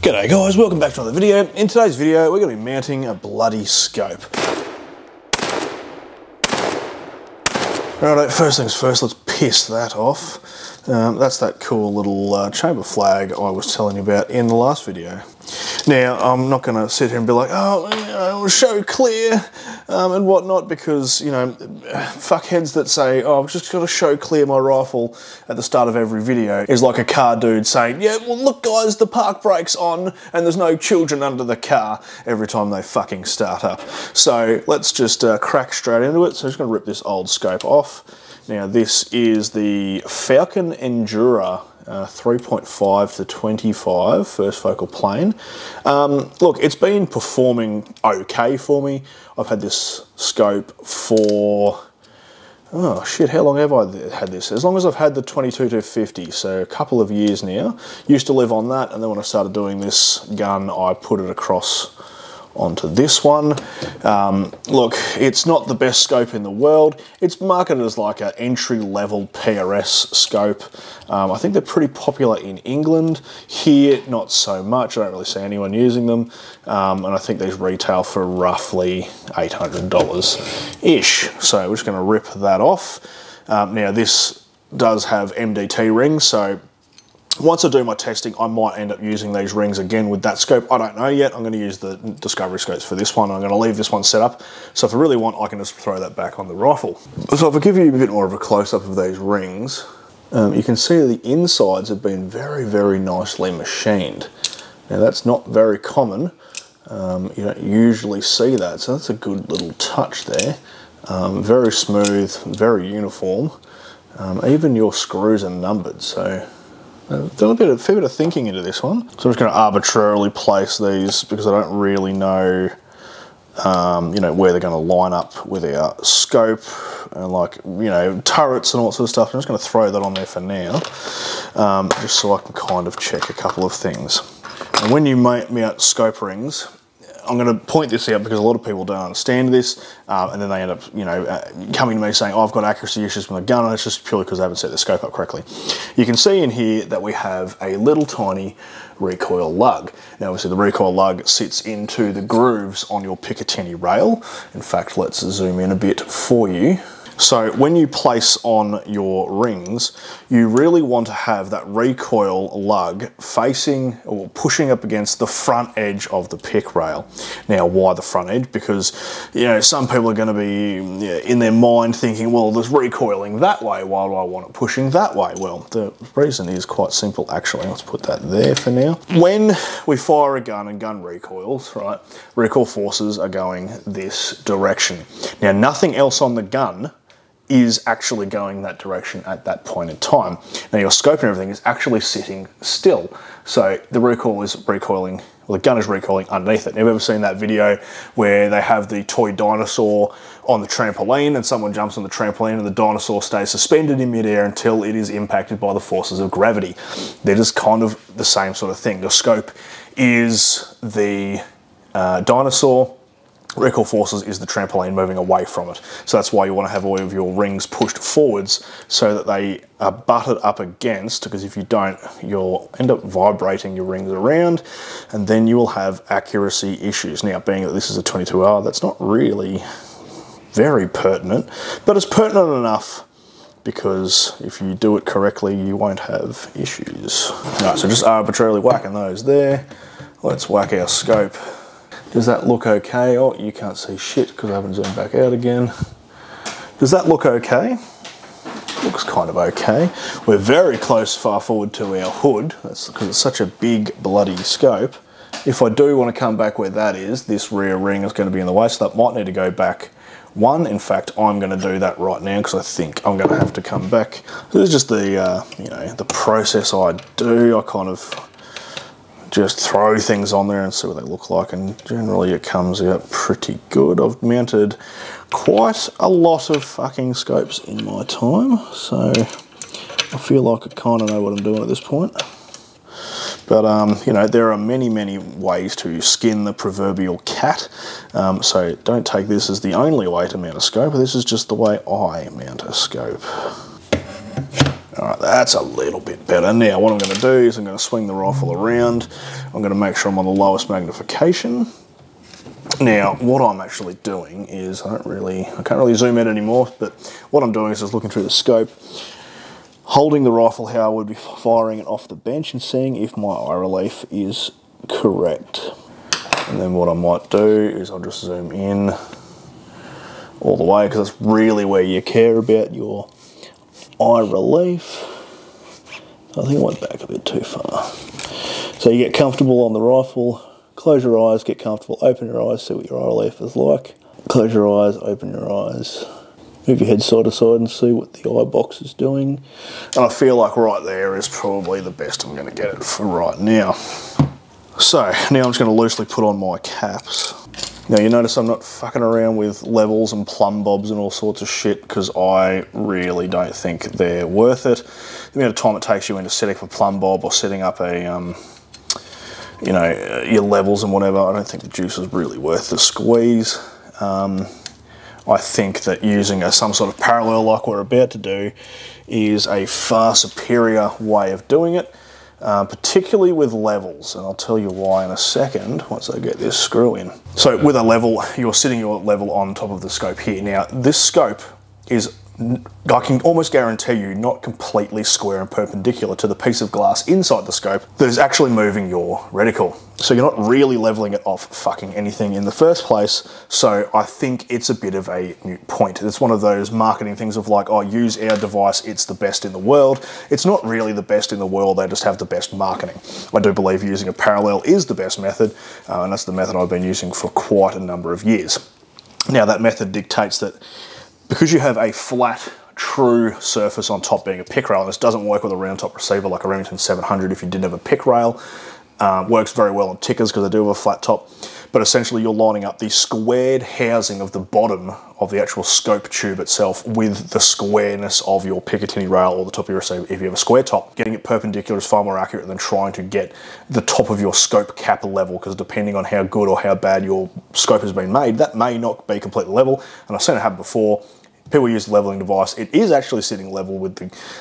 G'day guys, welcome back to another video. In today's video, we're going to be mounting a bloody scope. Alright, first things first, let's piss that off. That's that cool little chamber flag I was telling you about in the last video. Now, I'm not going to sit here and be like, oh, you know, show clear and whatnot, because, you know, fuckheads that say, oh, I've just got to show clear my rifle at the start of every video is like a car dude saying, yeah, well, look, guys, the park brake's on and there's no children under the car every time they fucking start up. So let's just crack straight into it. So I'm just going to rip this old scope off. Now, this is the Falcon Endura 3.5 to 25 first focal plane. Look, it's been performing okay for me. I've had this scope for, oh shit, how long have I had this? As long as I've had the 22-50, so a couple of years now. Used to live on that, and then when I started doing this gun, I put it across onto this one. Look, it's not the best scope in the world. It's marketed as like an entry-level PRS scope. I think they're pretty popular in England. Here, not so much. I don't really see anyone using them. And I think these retail for roughly $800-ish. So we're just going to rip that off. Now, this does have MDT rings, so once I do my testing, I might end up using these rings again with that scope. I don't know yet. I'm going to use the Discovery scopes for this one. I'm going to leave this one set up. So if I really want, I can just throw that back on the rifle. So if I give you a bit more of a close-up of these rings, you can see the insides have been very, very nicely machined. Now that's not very common. You don't usually see that. So that's a good little touch there. Very smooth, very uniform. Even your screws are numbered, so I've done a fair bit of thinking into this one. So I'm just going to arbitrarily place these because I don't really know, you know, where they're going to line up with our scope and, like, you know, turrets and all that sort of stuff. I'm just going to throw that on there for now, just so I can kind of check a couple of things. And when you mount scope rings, I'm going to point this out because a lot of people don't understand this, and then they end up, you know, coming to me saying, oh, I've got accuracy issues with my gun, and it's just purely because they haven't set the scope up correctly. You can see in here that we have a little tiny recoil lug. Now, obviously, the recoil lug sits into the grooves on your Picatinny rail. In fact, let's zoom in a bit for you. So when you place on your rings, you really want to have that recoil lug facing or pushing up against the front edge of the pick rail. Now, why the front edge? Because, you know, some people are going to be in their mind thinking, well, there's recoiling that way. Why do I want it pushing that way? Well, the reason is quite simple, actually. Let's put that there for now. When we fire a gun and gun recoils, right, recoil forces are going this direction. Now, nothing else on the gun is actually going that direction at that point in time. Now, your scope and everything is actually sitting still. So the recoil is recoiling, well, the gun is recoiling underneath it. Have you ever seen that video where they have the toy dinosaur on the trampoline and someone jumps on the trampoline and the dinosaur stays suspended in midair until it is impacted by the forces of gravity? They're just kind of the same sort of thing. The scope is the dinosaur. Recoil forces is the trampoline moving away from it. So that's why you want to have all of your rings pushed forwards so that they are butted up against, because if you don't, you'll end up vibrating your rings around and then you will have accuracy issues. Now, being that this is a 22R, that's not really very pertinent, but it's pertinent enough because if you do it correctly, you won't have issues. All right, so just arbitrarily whacking those there. Let's whack our scope. Does that look okay? Oh, you can't see shit because I haven't zoomed back out again. Does that look okay? Looks kind of okay. We're very close far forward to our hood. That's because it's such a big bloody scope. If I do want to come back where that is, this rear ring is going to be in the way, so that might need to go back one. In fact, I'm going to do that right now because I think I'm going to have to come back. This is just the, you know, the process I do. I kind of just throw things on there and see what they look like, and generally it comes out pretty good. I've mounted quite a lot of fucking scopes in my time, so I feel like I kind of know what I'm doing at this point. But, you know, there are many, many ways to skin the proverbial cat, so don't take this as the only way to mount a scope. This is just the way I mount a scope. All right, that's a little bit better. Now, what I'm going to do is I'm going to swing the rifle around. I'm going to make sure I'm on the lowest magnification. Now, what I'm actually doing is, I can't really zoom in anymore, but what I'm doing is just looking through the scope, holding the rifle how I would be firing it off the bench and seeing if my eye relief is correct. And then what I might do is I'll just zoom in all the way, because that's really where you care about your eye relief. I think I went back a bit too far. So you get comfortable on the rifle, close your eyes, get comfortable, open your eyes, see what your eye relief is like. Close your eyes, open your eyes, move your head side to side and see what the eye box is doing. And I feel like right there is probably the best I'm going to get it for right now. So now I'm just going to loosely put on my caps. Now you notice I'm not fucking around with levels and plumb bobs and all sorts of shit, because I really don't think they're worth it. The amount of time it takes you into setting up a plumb bob or setting up a, you know, your levels and whatever, I don't think the juice is really worth the squeeze. I think that using some sort of parallel like we're about to do is a far superior way of doing it. Particularly with levels, and I'll tell you why in a second once I get this screw in. So with a level, you're sitting your level on top of the scope here. Now this scope is, I can almost guarantee you, not completely square and perpendicular to the piece of glass inside the scope that is actually moving your reticle. So you're not really leveling it off fucking anything in the first place. So I think it's a bit of a moot point. It's one of those marketing things of like, oh, use our device, it's the best in the world. It's not really the best in the world, they just have the best marketing. I do believe using a parallel is the best method, and that's the method I've been using for quite a number of years. Now that method dictates that because you have a flat, true surface on top being a pick rail, and this doesn't work with a round top receiver like a Remington 700 if you didn't have a pick rail. Works very well on Tikkas because they do have a flat top, but essentially you're lining up the squared housing of the bottom of the actual scope tube itself with the squareness of your Picatinny rail or the top of your receiver if you have a square top. Getting it perpendicular is far more accurate than trying to get the top of your scope cap level, because depending on how good or how bad your scope has been made, that may not be completely level, and I've seen it happen before. People use the leveling device. It is actually sitting level with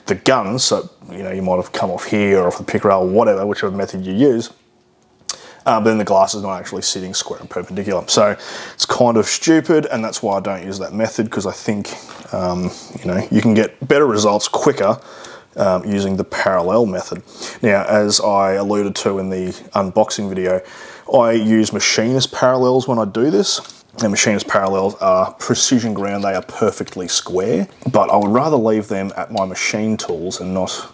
the gun, so you know you might have come off here or off the pick rail or whatever, whichever method you use. But then the glass is not actually sitting square and perpendicular. So it's kind of stupid, and that's why I don't use that method, because I think you know, you can get better results quicker using the parallel method. Now, as I alluded to in the unboxing video, I use machinist parallels when I do this. And machinist parallels are precision ground, they are perfectly square, but I would rather leave them at my machine tools and not,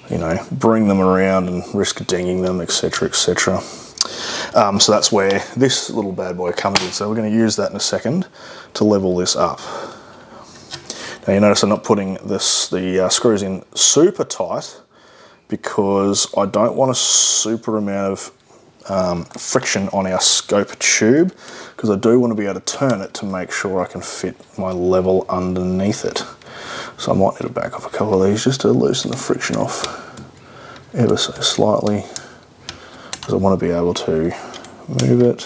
you know, bring them around and risk dinging them, etc, etc. So that's where this little bad boy comes in. So we're going to use that in a second to level this up. Now you notice I'm not putting the screws in super tight, because I don't want a super amount of friction on our scope tube, because I do want to be able to turn it to make sure I can fit my level underneath it. So I might need to back off a couple of these just to loosen the friction off ever so slightly, because I want to be able to move it.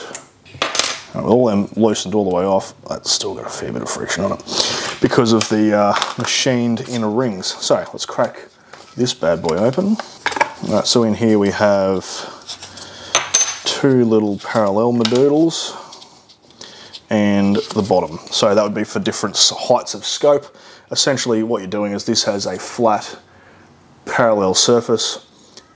With all them loosened all the way off, that's still got a fair bit of friction on it because of the machined inner rings. So let's crack this bad boy open. All right, so in here we have two little parallel madoodles and the bottom. So that would be for different heights of scope. Essentially what you're doing is this has a flat parallel surface,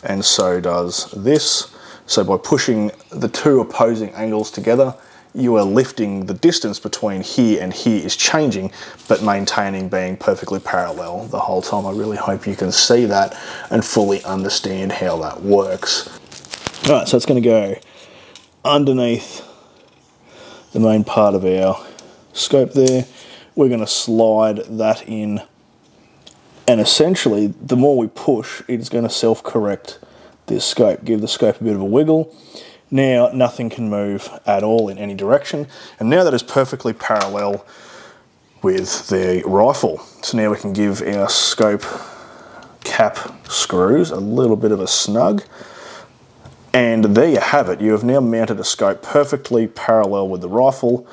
and so does this. So by pushing the two opposing angles together, you are lifting the distance between here and here is changing, but maintaining being perfectly parallel the whole time. I really hope you can see that and fully understand how that works. All right, so it's going to go underneath the main part of our scope there. We're going to slide that in, and essentially the more we push, it's going to self-correct this scope, give the scope a bit of a wiggle. Now nothing can move at all in any direction, and now that is perfectly parallel with the rifle. So now we can give our scope cap screws a little bit of a snug, and there you have it. You have now mounted a scope perfectly parallel with the rifle,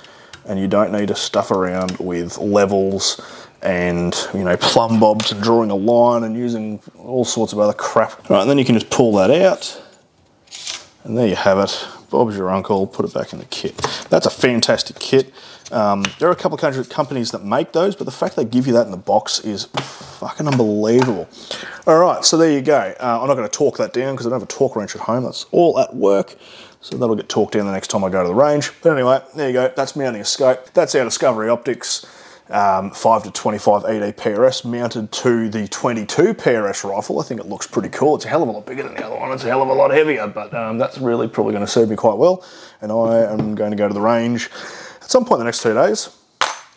and you don't need to stuff around with levels and, you know, plumb bobs and drawing a line and using all sorts of other crap. All right, and then you can just pull that out, and there you have it. Bob's your uncle, put it back in the kit. That's a fantastic kit. There are a couple of companies that make those, but the fact they give you that in the box is fucking unbelievable. All right, so there you go. I'm not going to torque that down because I don't have a torque wrench at home. That's all at work, so that'll get torqued down the next time I go to the range. But anyway, there you go. That's mounting a scope. That's our Discovery Optics 5 to 25 ED PRS mounted to the 22 PRS rifle. I think it looks pretty cool. It's a hell of a lot bigger than the other one. It's a hell of a lot heavier, but that's really probably going to serve me quite well. And I am going to go to the range at some point in the next 2 days,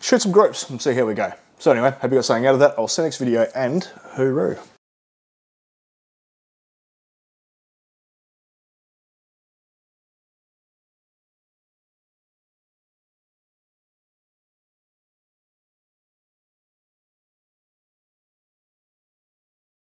shoot some groups and see how we go. So anyway, hope you got something out of that. I'll see you next video, and hooroo.